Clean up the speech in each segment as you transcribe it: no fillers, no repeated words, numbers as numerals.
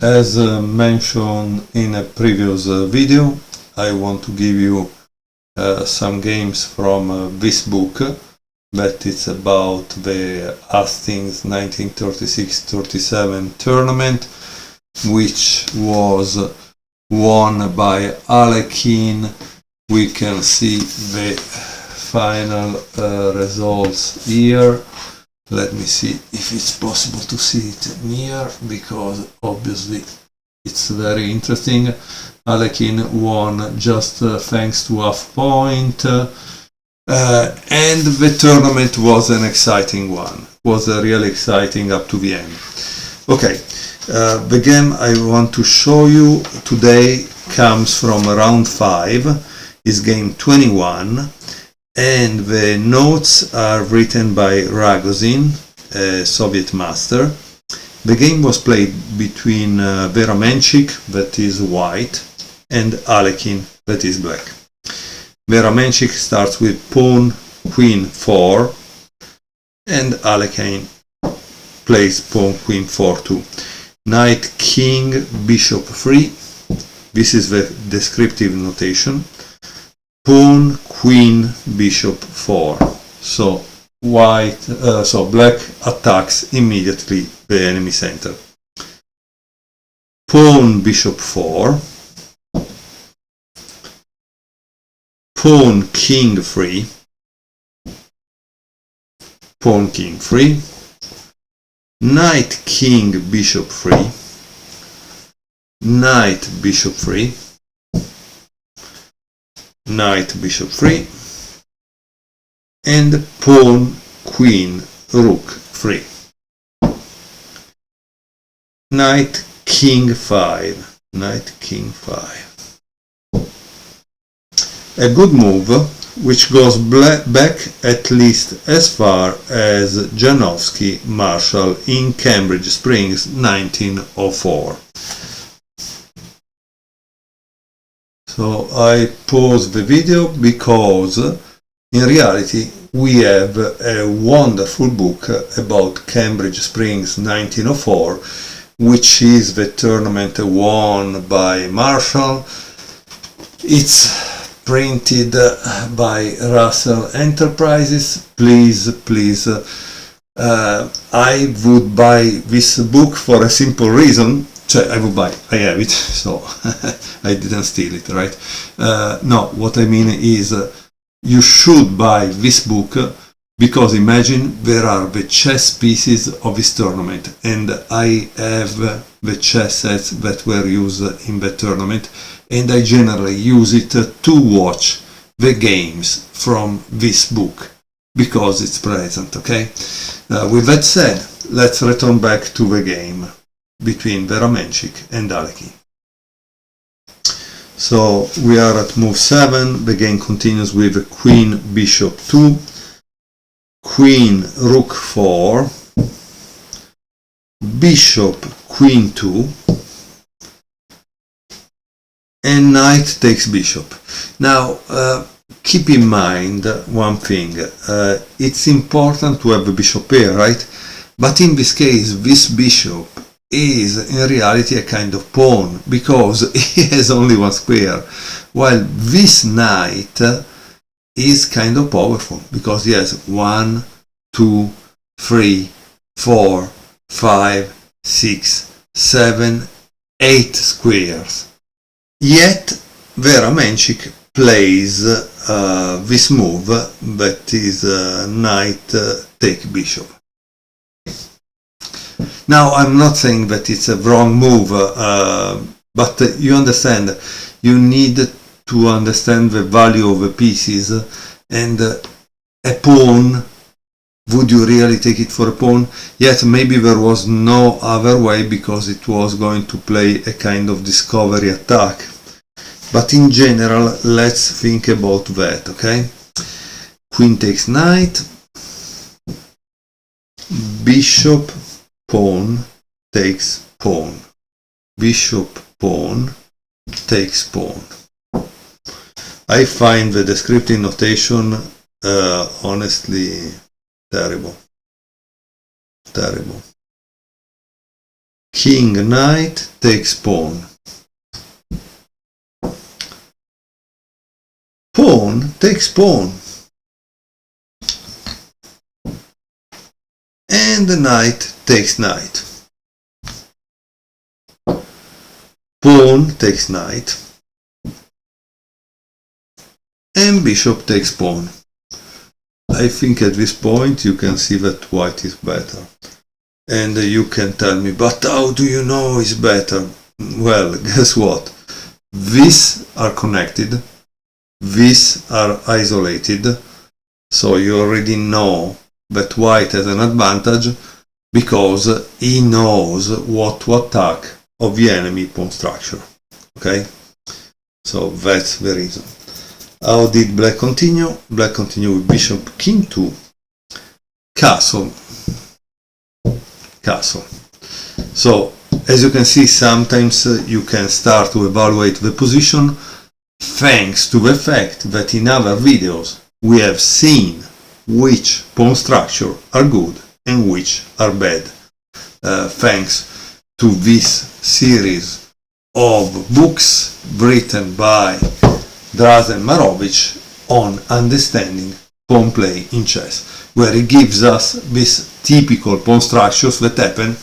As mentioned in a previous video, I want to give you some games from this book, that it's about the Hastings 1936-37 tournament, which was won by Alekin. We can see the final results here. Let me see if it's possible to see it near, because obviously it's very interesting. Alekin won just thanks to half point, and the tournament was an exciting one. It was really exciting up to the end. Okay, the game I want to show you today comes from round 5, is game 21. And the notes are written by Ragozin, a Soviet master. The game was played between Veramenchik, that is white, and Alekin, that is black. Veramenchik starts with pawn, queen, 4, and Alekin plays pawn, queen, 4, 2. Knight, king, bishop, 3. This is the descriptive notation. Pawn, queen, bishop, 4. So black attacks immediately the enemy center. Pawn, bishop, 4. Pawn, king, 3. Pawn, king, 3. Knight, king, bishop, 3. Knight, bishop, 3. Knight, bishop, 3, and pawn, queen, rook, 3. Knight, king, 5. Knight, king, 5. A good move, which goes back at least as far as Janowski Marshall in Cambridge Springs 1904. So I pause the video because in reality we have a wonderful book about Cambridge Springs 1904, which is the tournament won by Marshall. It's printed by Russell Enterprises. Please, I would buy this book for a simple reason. I have it, so I didn't steal it, right? No, what I mean is you should buy this book, because imagine there are the chess pieces of this tournament, and I have the chess sets that were used in the tournament, and I generally use it to watch the games from this book, because it's present, okay? With that said, let's return back to the game between Veramenchik and Alekin. So we are at move 7. The game continues with queen, bishop, 2, queen, rook, 4, bishop, queen, 2, and knight takes bishop. Now keep in mind one thing. It's important to have a bishop pair, right? But in this case, this bishop is in reality a kind of pawn, because he has only one square, while this knight is kind of powerful, because he has 1, 2, 3, 4, 5, 6, 7, 8 squares. Yet Veramenchik plays this move, that is knight take bishop. Now, I'm not saying that it's a wrong move, but you understand, you need to understand the value of the pieces, and a pawn, would you really take it for a pawn? Yet maybe there was no other way, because it was going to play a kind of discovery attack. But in general, let's think about that, okay? Queen takes knight, bishop, pawn takes pawn, bishop, pawn takes pawn. I find the descriptive notation honestly terrible. king knight takes pawn. Pawn takes pawn. And the knight takes knight. Pawn takes knight. And bishop takes pawn. I think at this point you can see that white is better. And you can tell me, but how do you know it's better? Well, guess what? These are connected. These are isolated. So you already know that white has an advantage because he knows what to attack of the enemy pawn structure. Okay? So that's the reason. How did black continue? Black continued with bishop king 2, castle, castle. So as you can see, sometimes you can start to evaluate the position thanks to the fact that in other videos we have seen which pawn structure are good and which are bad. Thanks to this series of books written by Drazen Marovic on understanding pawn play in chess, where he gives us these typical pawn structures that happen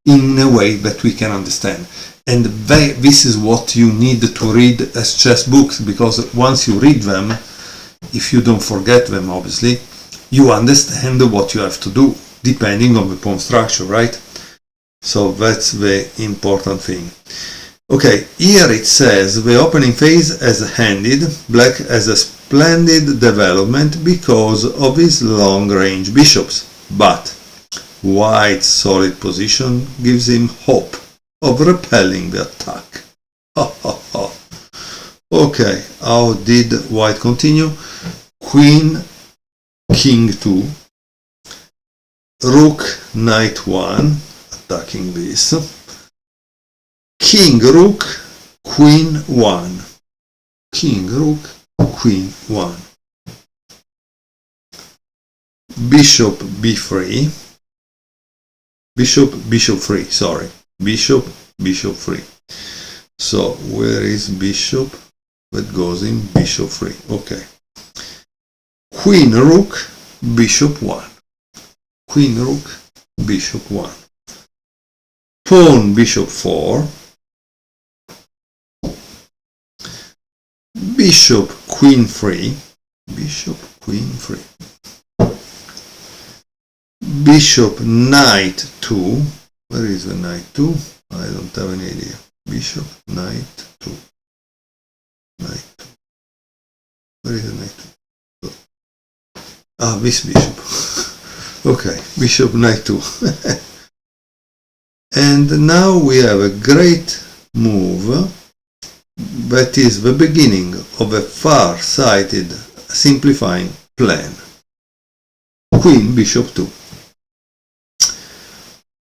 in a way that we can understand. And this is what you need to read as chess books, because once you read them, if you don't forget them obviously, you understand what you have to do depending on the pawn structure, right? So that's the important thing. Okay, here it says the opening phase has ended. Black has a splendid development because of his long-range bishops, but white's solid position gives him hope of repelling the attack. Okay, how did white continue? Queen, king 2, rook, knight 1, attacking this. King, rook, queen 1. King, rook, queen 1. Bishop b3. Bishop 3, sorry. Bishop 3. So where is bishop? That goes in bishop 3. Okay. Queen, rook, bishop 1. Queen, rook, bishop 1. Pawn, bishop 4. Bishop, queen 3. Bishop, queen 3. Bishop, knight 2. Where is the knight 2? I don't have any idea. Bishop, knight 2. Knight 2. Where is the knight 2? Ah, this bishop. Okay, bishop, knight 2. And now we have a great move that is the beginning of a far-sighted simplifying plan. Queen, bishop 2.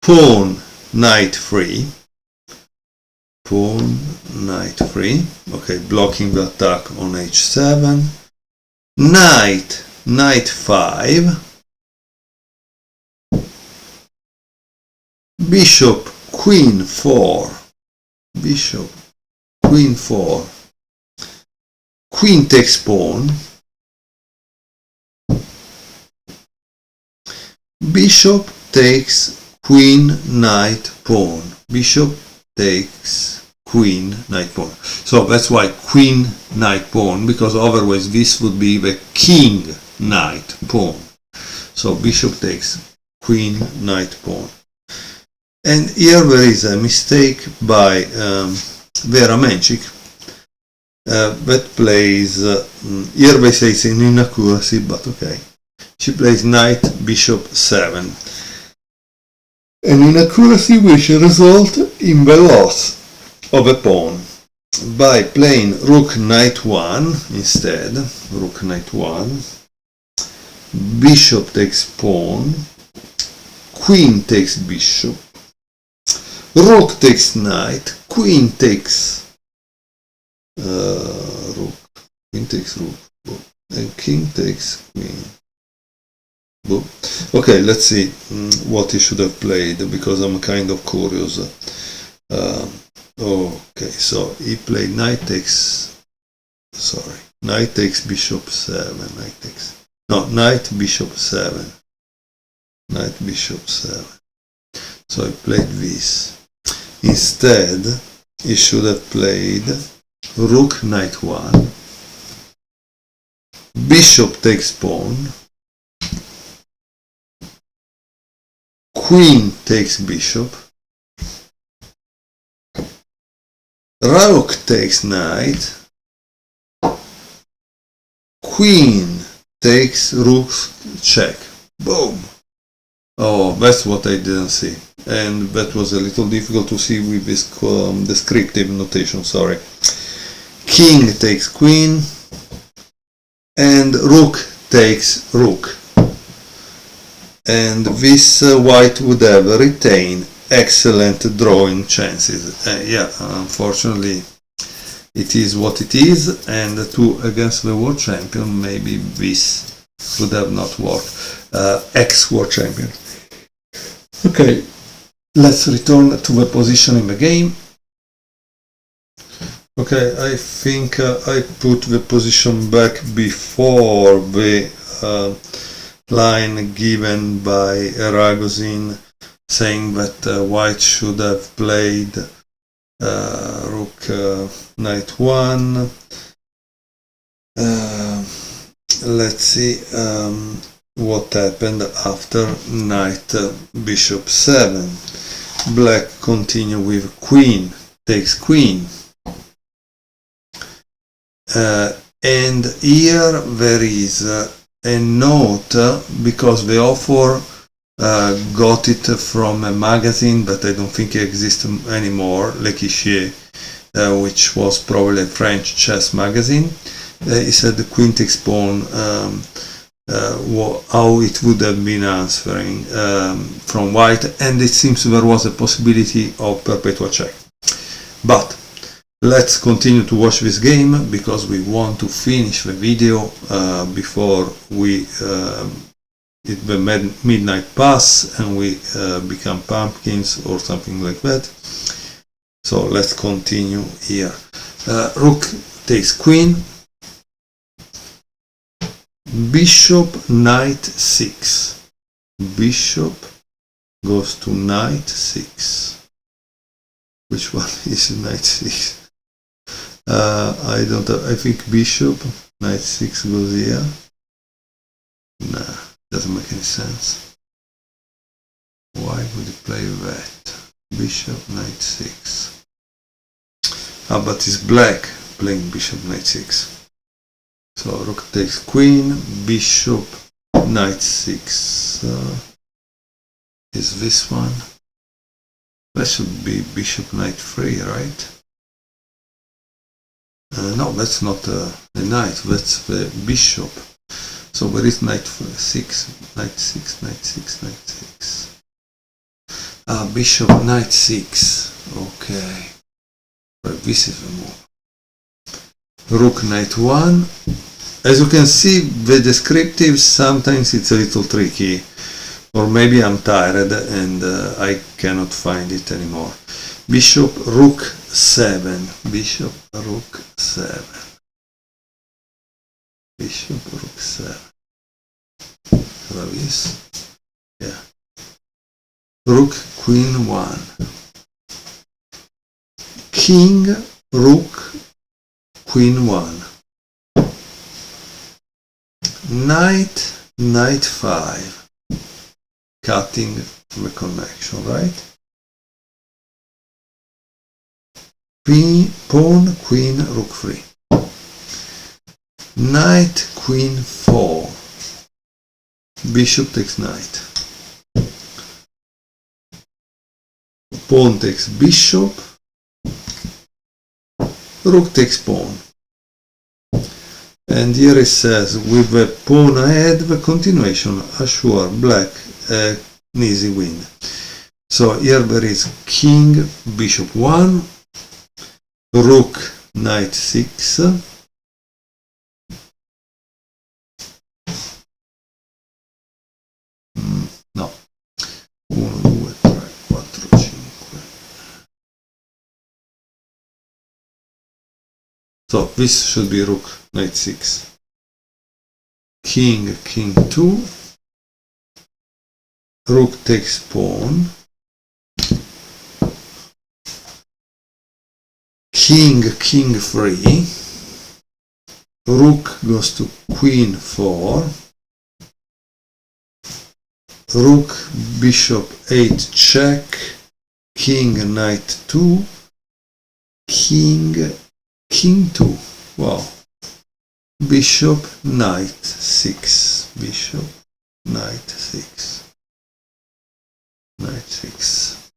Pawn, knight 3. Pawn, knight 3. Okay, blocking the attack on h7. Knight 5. Bishop, queen 4. Bishop, queen 4. Queen takes pawn. Bishop takes queen, knight, pawn. Bishop takes queen, knight, pawn. So that's why queen, knight, pawn, because otherwise this would be the king, knight, pawn. So bishop takes queen, knight, pawn. And here there is a mistake by Vera Menchik that plays, here they say it's an inaccuracy, but okay. She plays knight, bishop 7. An inaccuracy which result in the loss of a pawn by playing rook, knight 1 instead. Rook, knight 1. Bishop takes pawn. Queen takes bishop. Rook takes knight, queen takes rook, queen takes rook, and king takes queen. Boom. Okay, let's see what he should have played, because I'm kind of curious. Okay, so he played knight takes bishop 7, knight bishop 7, knight bishop 7. So he played this. Instead, he should have played rook knight 1, bishop takes pawn, queen takes bishop, rook takes knight, queen takes rook check. Boom. Oh, that's what I didn't see, and that was a little difficult to see with this descriptive notation, sorry. King takes queen, and rook takes rook, and this white would have retained excellent drawing chances. Yeah, unfortunately it is what it is, and against the world champion maybe this would have not worked. Ex-world champion. Okay, let's return to the position in the game. Okay, I think I put the position back before the line given by Ragozin, saying that white should have played rook knight 1. Let's see what happened after knight bishop 7. Black continue with queen takes queen. And here there is a note, because the author got it from a magazine that I don't think exists anymore, L'Echiquier, which was probably a French chess magazine. He said the queen takes pawn, how it would have been answering from white, and it seems there was a possibility of perpetual check. But let's continue to watch this game, because we want to finish the video before we hit the midnight pass and we become pumpkins or something like that. So let's continue here. Rook takes queen, bishop knight 6, bishop goes to knight 6. Which one is knight 6? I don't know. I think bishop knight 6 goes here. Nah, doesn't make any sense. Why would you play that? Bishop knight 6. But it's black playing bishop knight 6. So rook takes queen, bishop knight 6. Is this one? That should be bishop knight 3, right? No, that's not the knight, that's the bishop. So where is knight 6? Knight 6, knight 6, knight 6. Bishop knight 6. Okay. But this is the move. Rook knight 1. As you can see, the descriptive sometimes it's a little tricky. Or maybe I'm tired and I cannot find it anymore. Bishop rook 7. Bishop rook 7. Bishop rook 7. There is. Yeah. Rook queen 1. King rook queen 1. Knight 5. Cutting the connection, right? Pawn queen rook 3. Knight queen 4. Bishop takes knight. Pawn takes bishop. Rook takes pawn. And here it says, with the pawn ahead, the continuation assure black an easy win. So here there is king bishop 1, rook knight 6, 1, 2, 3, 4, 5. So this should be rook, knight 6. King, king 2. Rook takes pawn. King, king 3. Rook goes to queen 4. Rook, bishop 8 check. King, knight 2. King, king 2. Wow. Bishop, knight 6. Bishop, knight 6. Knight 6.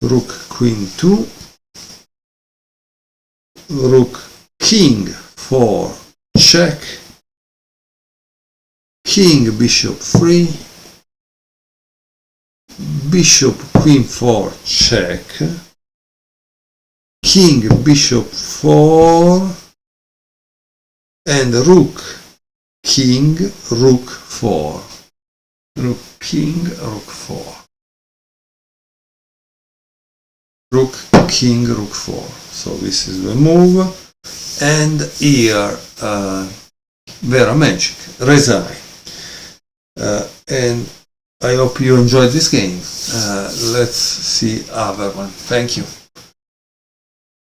Rook, queen 2. Rook, king 4 check. King, bishop 3. Bishop, queen 4 check. King, bishop 4. And rook, king, rook 4. Rook, king, rook 4. Rook, king, rook 4. So this is the move. And here, Vera Magic, Rezai. And I hope you enjoyed this game. Let's see other one. Thank you.